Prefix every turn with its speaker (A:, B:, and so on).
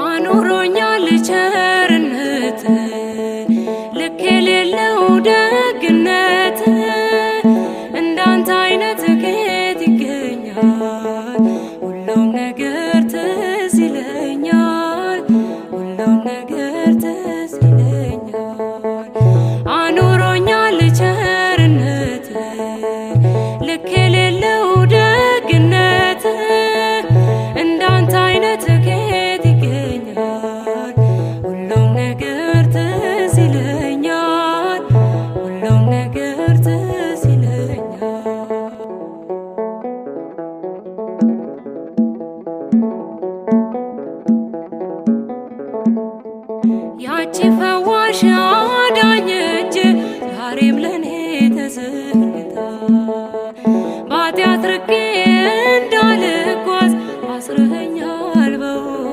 A: አኑሮኛል ቸርነት ልክ የሌለው ደግነት እንዳንተ አይነት ከየት ይገኛል? ሁሉም ነገር ትዝ ይለኛል፣ ሁሉም ነገር ትዝ ይለኛል። አኑሮኛል ቸርነት ልክ የሌለው ደግነት እንዳንተ አይነት ከየት ይገኛል? ሁሉም ነገር ትዝ ይለኛል፣ ሁሉም ነገር ትዝ ይለኛል። ያቺ ፈዋሽ